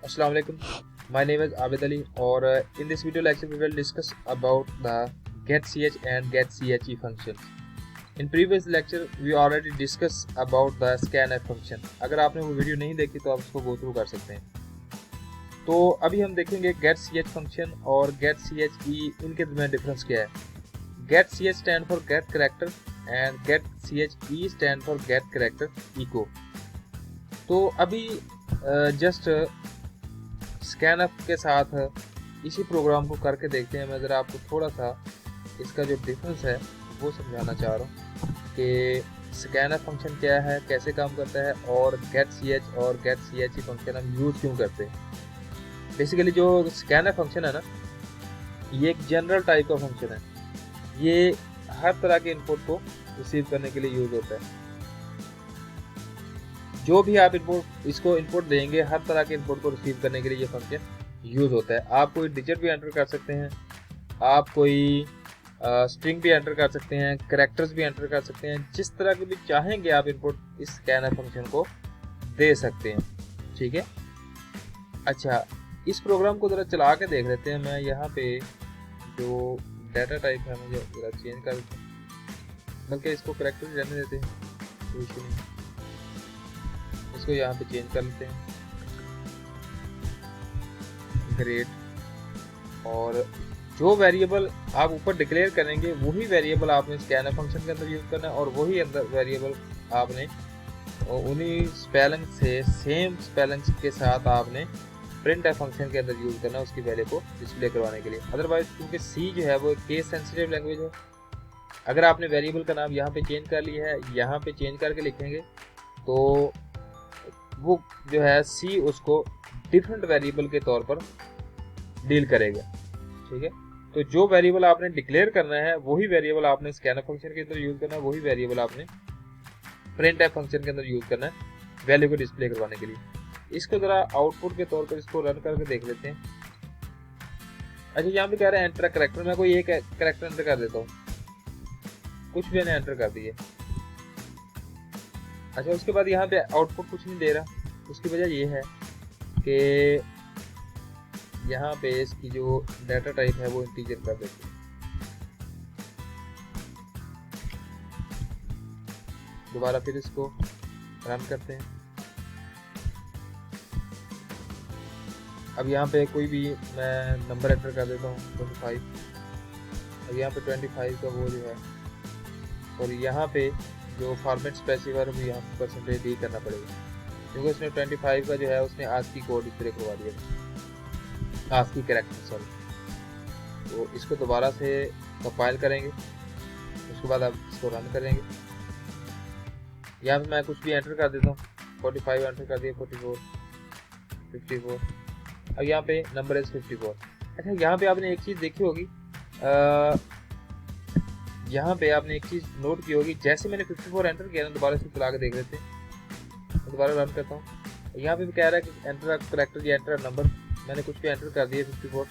Assalamu alaikum. My name is Abid Ali, or in this video lecture we will discuss about the getch and getche functions. In previous lecture we already discussed about the scanf function. अगर आपने वो video नहीं देखी तो आप उसको go through कर सकते हैं। तो अभी हम देखेंगे getch फंक्शन और getche, इनके दरमियान डिफरेंस क्या है। getch stand for get character and getche stand for get character echo. तो अभी जस्ट स्कैनअप के साथ इसी प्रोग्राम को करके देखते हैं। मैं ज़रा आपको थोड़ा सा इसका जो डिफरेंस है वो समझाना चाह रहा हूँ कि स्कैनअप फंक्शन क्या है, कैसे काम करता है, और getch और getche फंक्शन हम यूज़ क्यों करते हैं। बेसिकली जो स्कैनअप फंक्शन है ना, ये एक जनरल टाइप का फंक्शन है। ये हर तरह के इनपुट को रिसीव करने के लिए यूज़ होता है। जो भी आप इसको इनपुट देंगे, हर तरह के इनपुट को रिसीव करने के लिए ये फंक्शन यूज़ होता है। आप कोई डिजिट भी एंटर कर सकते हैं, आप कोई स्ट्रिंग भी एंटर कर सकते हैं, कैरेक्टर्स भी एंटर कर सकते हैं, जिस तरह के भी चाहेंगे आप इनपुट इस स्कैनर फंक्शन को दे सकते हैं। ठीक है, अच्छा इस प्रोग्राम को ज़रा चला के देख लेते हैं। मैं यहाँ पे जो डाटा टाइप है मुझे ज़रा चेंज कर देते हैं, बल्कि इसको कैरेक्टर रहने देते हैं, कोई इशू नहीं। इसको यहाँ पे चेंज कर लेते हैं, ग्रेड। और जो वेरिएबल आप ऊपर डिक्लेयर करेंगे वही वेरिएबल आपने स्कैनर फंक्शन के अंदर यूज़ करना है, और वही अंदर वेरिएबल आपने उन्हीं स्पेलिंग से सेम स्पेलिंग्स के साथ आपने प्रिंटफ फंक्शन के अंदर यूज़ करना है उसकी वैल्यू को डिस्प्ले करवाने के लिए। अदरवाइज क्योंकि सी जो है वो केस सेंसिटिव लैंग्वेज है, अगर आपने वेरिएबल का नाम यहाँ पे चेंज कर लिया है, यहाँ पे चेंज करके लिखेंगे तो वो जो है सी उसको डिफरेंट वेरिएबल के तौर पर डील करेगा। ठीक है, तो जो वेरिएबल आपने डिक्लेयर करना है वही वेरिएबल आपने स्कैनर फंक्शन के अंदर यूज़ करना है, वही वेरिएबल आपने प्रिंटफ फंक्शन के अंदर यूज़ करना है वैल्यू को डिस्प्ले करवाने के लिए। इसको ज़रा आउटपुट के तौर पर इसको रन करके देख लेते हैं। अच्छा, यहाँ पे कह रहा है एंटर कैरेक्टर। मैं कोई एक कैरेक्टर एंटर कर देता हूँ, कुछ भी मैंने एंटर कर दिए। अच्छा, उसके बाद यहाँ पे आउटपुट कुछ नहीं दे रहा। उसकी वजह ये है कि यहाँ पे इसकी जो डाटा टाइप है वो इंटीजर कर देते हैं। दोबारा फिर इसको रन करते हैं। अब यहाँ पे कोई भी मैं नंबर एंटर कर देता हूँ 25। अब यहाँ पे 25 का वो जो है, और यहाँ पे जो फॉर्मेट स्पेसिफायर है यहाँ पर परसेंटेज डी करना पड़ेगा, क्योंकि उसने 25 का जो है उसने आस्की कोड डिस्प्ले करवा दिया था, आस्की कैरेक्टर सॉरी। तो इसको दोबारा से कंपाइल करेंगे, उसके बाद आप इसको रन करेंगे। यहाँ पे मैं कुछ भी एंटर कर देता हूँ, 45 एंटर कर दिया, 44, 54। अब यहाँ पे नंबर इज 54। अच्छा, यहाँ पे आपने एक चीज़ देखी होगी, यहाँ पे आपने एक चीज़ नोट की होगी, जैसे मैंने 54 एंटर किया ना, दोबारा से चला के देख लेते हैं। दोबारा रन करता हूँ। यहाँ पे भी कह रहा है कि एंटर कैरेक्टर या एंटर नंबर, मैंने कुछ भी एंटर कर दिया 54।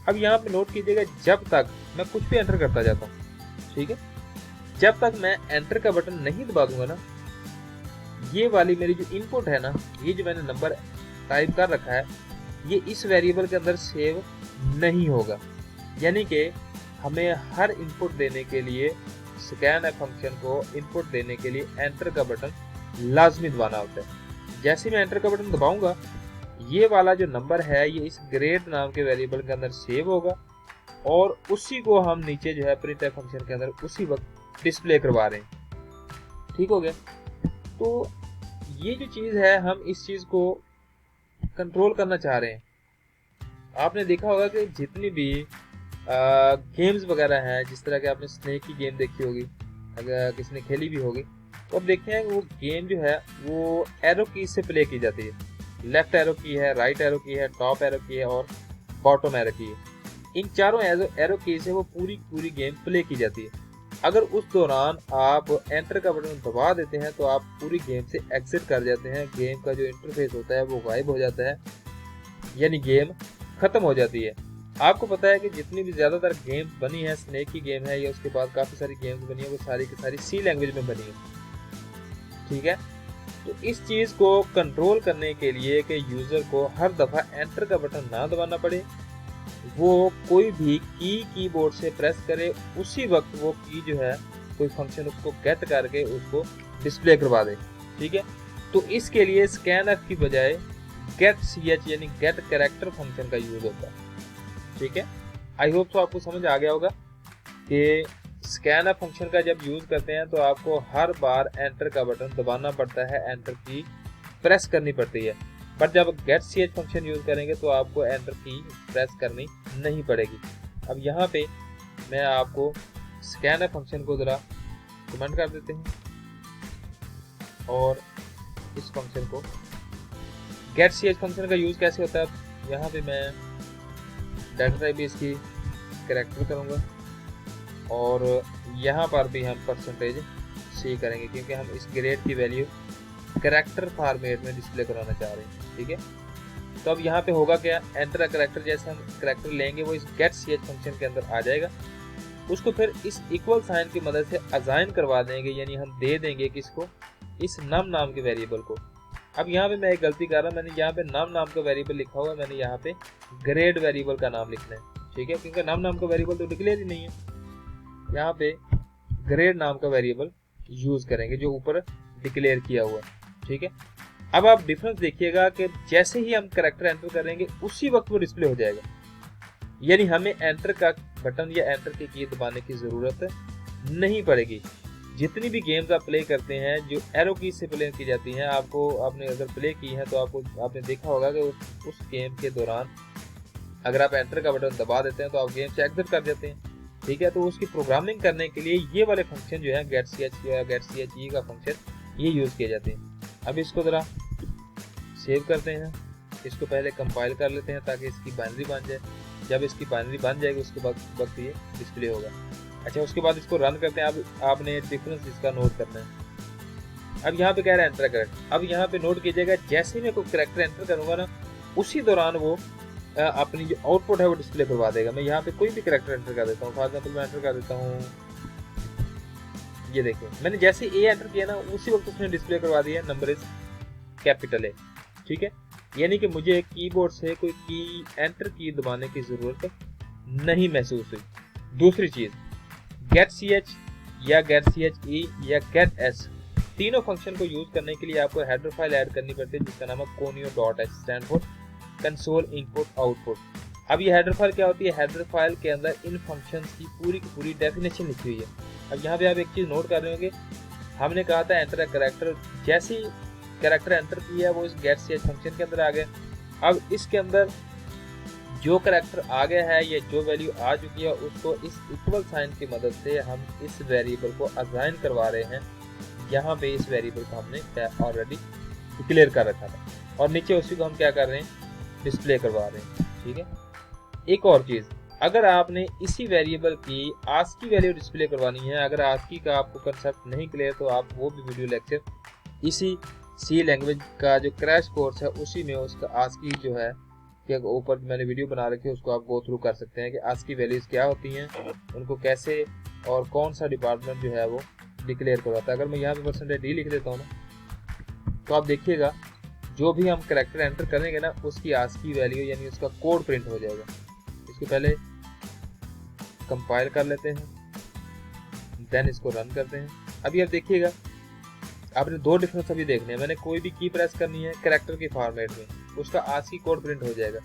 अब यहाँ पे नोट कीजिएगा, जब तक मैं कुछ भी एंटर करता जाता हूँ, ठीक है, जब तक मैं एंटर का बटन नहीं दबा दूंगा ना, ये वाली मेरी जो इनपुट है ना, ये जो मैंने नंबर टाइप कर रखा है, ये इस वेरिएबल के अंदर सेव नहीं होगा। यानी कि हमें हर इनपुट देने के लिए, स्कैनफ फंक्शन को इनपुट देने के लिए एंटर का बटन लाजमी दबाना होता है। जैसे मैं एंटर का बटन दबाऊंगा, ये वाला जो नंबर है ये इस ग्रेड नाम के वेरिएबल के अंदर सेव होगा, और उसी को हम नीचे जो है प्रिंटफ फंक्शन के अंदर उसी वक्त डिस्प्ले करवा रहे हैं। ठीक हो गया। तो ये जो चीज़ है, हम इस चीज़ को कंट्रोल करना चाह रहे हैं। आपने देखा होगा कि जितनी भी गेम्स वगैरह हैं, जिस तरह के आपने स्नेक की गेम देखी होगी, अगर किसी ने खेली भी होगी, तो अब देखते हैं वो गेम जो है वो एरो की से प्ले की जाती है। लेफ्ट एरो की है, राइट एरो की है, टॉप एरो की है और बॉटम एरो की है। इन चारों एरो की से वो पूरी गेम प्ले की जाती है। अगर उस दौरान आप एंटर का बटन दबा देते हैं तो आप पूरी गेम से एग्जिट कर जाते हैं। गेम का जो इंटरफेस होता है वो गायब हो जाता है, यानी गेम ख़त्म हो जाती है। आपको पता है कि जितनी भी ज़्यादातर गेम्स बनी है, स्नेक की गेम है या उसके बाद काफ़ी सारी गेम्स बनी है, वो सारी की सारी सी लैंग्वेज में बनी है। ठीक है, तो इस चीज़ को कंट्रोल करने के लिए कि यूज़र को हर दफ़ा एंटर का बटन ना दबाना पड़े, वो कोई भी कीबोर्ड से प्रेस करे, उसी वक्त वो की जो है कोई फंक्शन उसको गेट करके उसको डिस्प्ले करवा दे। ठीक है, तो इसके लिए स्कैनफ की बजाय गेट ch यानी गेट कैरेक्टर फंक्शन का यूज होता है। ठीक है, आई होप तो आपको समझ आ गया होगा कि स्कैनफ फंक्शन का जब यूज करते हैं तो आपको हर बार एंटर का बटन दबाना पड़ता है, एंटर की प्रेस करनी पड़ती है। बट जब गेट ch फंक्शन यूज करेंगे तो आपको एंटर की प्रेस करनी नहीं पड़ेगी। अब यहाँ पे मैं आपको स्कैनफ फंक्शन को जरा कमेंट कर देते हैं और इस फंक्शन को गेट ch फंक्शन का यूज कैसे होता है। यहाँ पे मैं डाटा टाइप भी इसकी कैरेक्टर करूँगा और यहाँ पर भी हम %c करेंगे क्योंकि हम इस ग्रेड की वैल्यू कैरेक्टर फॉर्मेट में डिस्प्ले कराना चाह रहे हैं। ठीक है, तो अब यहाँ पे होगा क्या, एंटर कैरेक्टर जैसे हम कैरेक्टर लेंगे वो इस गेट ch फंक्शन के अंदर आ जाएगा। उसको फिर इस इक्वल साइन की मदद से असाइन करवा देंगे, यानी हम दे देंगे किसको, इस नम नाम के वेरिएबल को। अब यहाँ पे मैं एक गलती कर रहा हूँ, मैंने यहाँ पे नम नाम का वेरिएबल लिखा हुआ है, मैंने यहाँ पे ग्रेड वेरिएबल का नाम लिखना है। ठीक है, क्योंकि नम नाम का वेरिएबल तो डिक्लेयर ही नहीं है, यहाँ पे ग्रेड नाम का वेरिएबल यूज करेंगे जो ऊपर डिक्लेयर किया हुआ है। ठीक है, अब आप डिफरेंस देखिएगा कि जैसे ही हम कैरेक्टर एंटर करेंगे उसी वक्त वो डिस्प्ले हो जाएगा, यानी हमें एंटर का बटन या एंटर की की दबाने की जरूरत नहीं पड़ेगी। जितनी भी गेम्स आप प्ले करते हैं जो एरो की से प्ले की जाती हैं, आपने अगर प्ले की है तो आपने देखा होगा कि उस गेम के दौरान अगर आप एंटर का बटन दबा देते हैं तो आप गेम से एग्जिट कर देते हैं। ठीक है, तो उसकी प्रोग्रामिंग करने के लिए ये वाले फंक्शन जो है गेट ch या गेट ch का फंक्शन ये यूज किए जाते हैं। अब इसको ज़रा सेव करते हैं, इसको पहले कंपाइल कर लेते हैं ताकि इसकी बाइनरी बन जाए। जब इसकी बाइनरी बन जाएगी उसके बाद वक्त ये डिस्प्ले होगा। अच्छा, उसके बाद इसको रन करते हैं। अब आपने डिफरेंस इसका नोट करना है। अब यहाँ पे कह रहा है एंटर करेक्ट। अब यहाँ पे नोट कीजिएगा, जैसे ही मैं कोई कैरेक्टर एंटर करूँगा ना उसी दौरान वो अपनी जो आउटपुट है वो डिस्प्ले करवा देगा। मैं यहाँ पे कोई भी कैरेक्टर एंटर कर देता हूँ, फॉर एग्जाम्पल मैं एंटर कर देता हूँ, ये देखिए मैंने जैसे ए एंटर किया ना उसी वक्त उसने डिस्प्ले करवा दिया नंबर इज कैपिटल ए। ठीक है, यानी कि मुझे कीबोर्ड से कोई की एंटर की दबाने की जरूरत नहीं महसूस हुई। दूसरी चीज, गेट ch या गेट ch या गेट s तीनों फंक्शन को यूज करने के लिए आपको हेडर फाइल ऐड करनी पड़ती है जिसका नाम है conio.h, stand for console input output. अब ये हेडर फाइल क्या होती है, हेडर फाइल के अंदर इन फंक्शंस की पूरी डेफिनेशन लिखी हुई है। अब यहाँ पे आप एक चीज नोट कर रहे होंगे, हमने कहा था एंटर कैरेक्टर, जैसे ही कैरेक्टर एंटर किया वो इस गेट ch फंक्शन के अंदर आ गया। अब इसके अंदर जो कैरेक्टर आ गया है या जो वैल्यू आ चुकी है उसको इस इक्वल साइन की मदद से हम इस वेरिएबल को असाइन करवा रहे हैं। यहाँ पे इस वेरिएबल को हमने ऑलरेडी डिक्लेयर कर रखा था और नीचे उसी को हम क्या कर रहे हैं, डिस्प्ले करवा रहे हैं। ठीक है, एक और चीज, अगर आपने इसी वेरिएबल की आस्की वैल्यू डिस्प्ले करवानी है, अगर आस्की का आपको कंसेप्ट नहीं क्लियर तो आप वो भी वीडियो लेक्चर इसी सी लैंग्वेज का जो क्रैश कोर्स है उसी में उसका आस्की जो है कि ऊपर मैंने वीडियो बना रखी है उसको आप गो थ्रू कर सकते हैं कि आस्की वैल्यूज क्या होती हैं, उनको कैसे और कौन सा डिपार्टमेंट जो है वो डिक्लेयर करवाता है। अगर मैं यहाँ पे %d लिख देता हूँ ना तो आप देखिएगा जो भी हम कैरेक्टर एंटर करेंगे ना उसकी आस्की वैल्यू यानी उसका कोड प्रिंट हो जाएगा। इसको पहले कंपाइल कर लेते हैं, देन इसको रन करते हैं। अभी आप देखिएगा, आपने दो डिफरेंस अभी देखने हैं। मैंने कोई भी की प्रेस करनी है कैरेक्टर के फॉर्मेट में, उसका आस्की कोड प्रिंट हो जाएगा,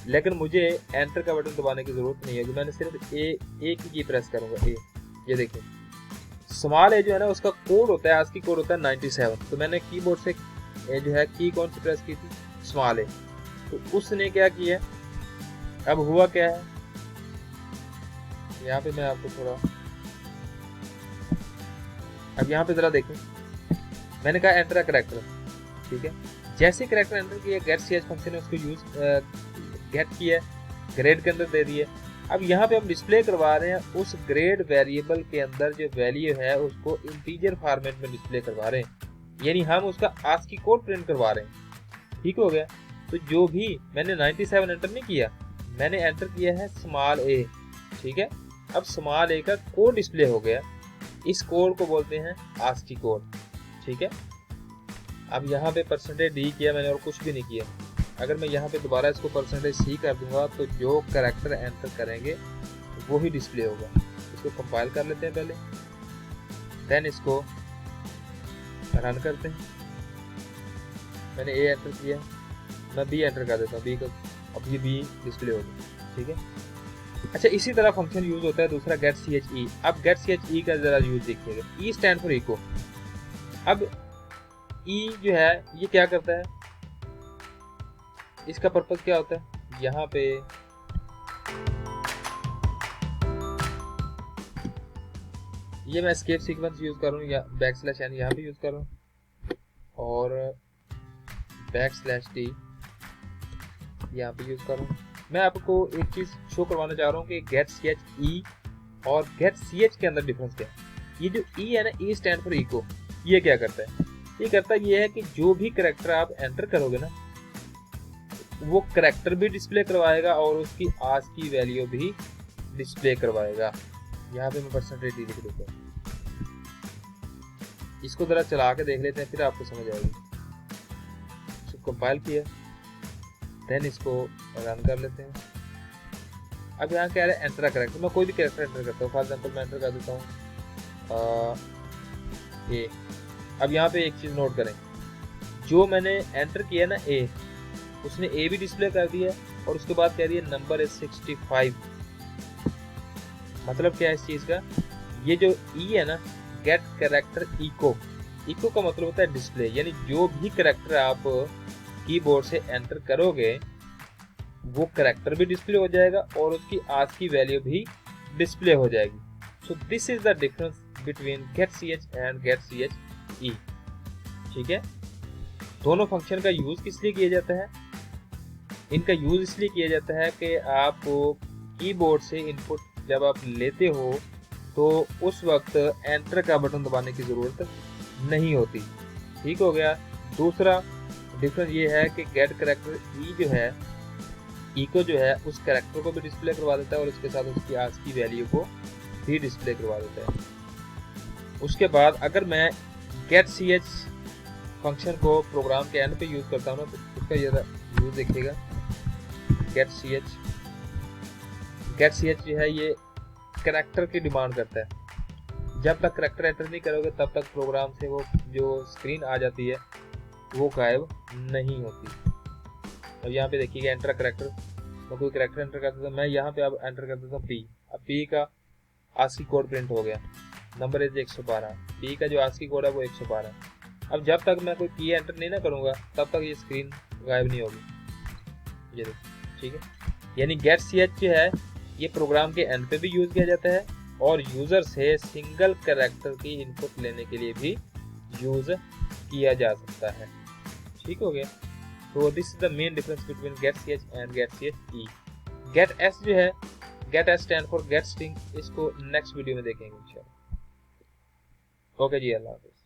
लेकिन मुझे एंटर का बटन दबाने की जरूरत नहीं है कि मैंने सिर्फ ए की प्रेस करूंगा। ए, ये देखिए स्मॉल ए जो है ना उसका कोड होता है, आस्की कोड होता है 97। तो मैंने कीबोर्ड से ए जो है की कौन सी प्रेस की थी, स्मॉल ए, तो उसने क्या किया, अब हुआ क्या है, यहाँ पे मैं आपको थोड़ा, अब यहाँ पे जरा देखें, मैंने कहा एंटर कैरेक्टर। ठीक है, जैसे कैरेक्टर एंटर किया गेट ch फंक्शन है उसको यूज गेट किया, ग्रेड के अंदर दे दिए। अब यहाँ पे हम डिस्प्ले करवा रहे हैं उस ग्रेड वेरिएबल के अंदर जो वैल्यू है उसको इंटीजर फॉर्मेट में डिस्प्ले करवा रहे हैं, यानी हम उसका आस्की कोड प्रिंट करवा रहे हैं। ठीक हो गया, तो जो भी मैंने 97 एंटर नहीं किया, मैंने एंटर किया है स्मॉल ए। ठीक है, अब स्मॉल ए का कोड डिस्प्ले हो गया, इस कोड को बोलते हैं आस्की कोड। ठीक है, अब यहाँ पे %d किया मैंने और कुछ भी नहीं किया। अगर मैं यहाँ पे दोबारा इसको %c कर दूंगा तो जो करैक्टर एंटर करेंगे वो ही डिस्प्ले होगा। इसको कंपाइल कर लेते हैं पहले, देन इसको रन करते हैं। मैंने a एंटर किया, मैं b एंटर कर देता हूँ, b का अब ये b डिस्प्ले होगा। ठीक है, अच्छा इसी तरह फंक्शन यूज होता है दूसरा गेट चे। अब गेट चे का जरा यूज देखिएगा। E stand for echo. अब ई जो है ये क्या करता है, इसका पर्पस क्या होता है, यहाँ पे ये मैं एस्केप सीक्वेंस यूज कर रहा हूँ या \n यहाँ पे यूज कर रहा हूँ और \t यहाँ पे यूज कर रहा हूँ। मैं आपको एक चीज शो करवाना चाह रहा हूँ कि गेट चे और गेट ch के अंदर डिफरेंस क्या है। ये जो ई है ना, ई स्टैंड फॉर इको, ये क्या करता है, ये करता ये है कि जो भी करैक्टर आप एंटर करोगे ना वो करैक्टर भी डिस्प्ले करवाएगा और उसकी आज की वैल्यू भी डिस्प्ले करवाएगा। यहाँ पे मैं %d लिख देता हूँ। इसको जरा चला के देख लेते हैं, फिर आपको समझ आएगी। इसको कंपाइल किया, देन इसको रन कर लेते हैं। अब यहाँ क्या है, एंटर करैक्टर। मैं कोई भी कैरेक्टर एंटर करता हूँ, फॉर एग्जाम्पल मैं एंटर कर देता हूँ ए। अब यहाँ पे एक चीज नोट करें, जो मैंने एंटर किया ना ए, उसने ए भी डिस्प्ले कर दिया और उसके बाद कह दिया नंबर इज 65। मतलब क्या है इस चीज का, ये जो ई है ना, गेट कैरेक्टर इको, इको का मतलब होता है डिस्प्ले, यानी जो भी कैरेक्टर आप कीबोर्ड से एंटर करोगे वो कैरेक्टर भी डिस्प्ले हो जाएगा और उसकी आज की वैल्यू भी डिस्प्ले हो जाएगी। So this is the difference between get ch and गेट चे। ठीक है, दोनों फंक्शन का यूज किस लिए किया जाता है, इनका यूज इसलिए किया जाता है कि आप कीबोर्ड से इनपुट जब आप लेते हो तो उस वक्त एंटर का बटन दबाने की जरूरत नहीं होती। ठीक हो गया। दूसरा डिफरेंस ये है कि गेट कैरेक्टर ई जो है, इको जो है, उस कैरेक्टर को भी डिस्प्ले करवा देता है और उसके साथ उसकी आज की वैल्यू को भी डिस्प्ले करवा देता है। उसके बाद अगर मैं गेट ch फंक्शन को प्रोग्राम के एंड पे यूज करता हूँ ना, तो उसका ये यूज देखिएगा। गेट ch जो है ये कैरेक्टर की डिमांड करता है। जब तक कैरेक्टर एंटर नहीं करोगे तब तक प्रोग्राम से वो जो स्क्रीन आ जाती है वो गायब नहीं होती। अब यहाँ पे देखिएगा एंटर कैरेक्टर, मैं कोई कैरेक्टर एंटर करता था, मैं यहाँ पे अब एंटर कर देता हूँ पी। अब पी का ASCII कोड प्रिंट हो गया, नंबर इज 112। पी का जो ASCII कोड है वो 112। अब जब तक मैं कोई की एंटर नहीं ना करूँगा तब तक ये स्क्रीन गायब नहीं होगी। ये देखो, ठीक है। यानी गेट ch जो है ये प्रोग्राम के एंड पे भी यूज किया जाता है और यूजर से सिंगल कैरेक्टर की इनपुट लेने के लिए भी यूज किया जा सकता है। ठीक हो गया। तो this is the main difference between get ch and गेट चे। गेट s जो है, get s stand for get string, इसको नेक्स्ट वीडियो में देखेंगे इंशाल्लाह। ओके जी, अल्लाह हाफिज़।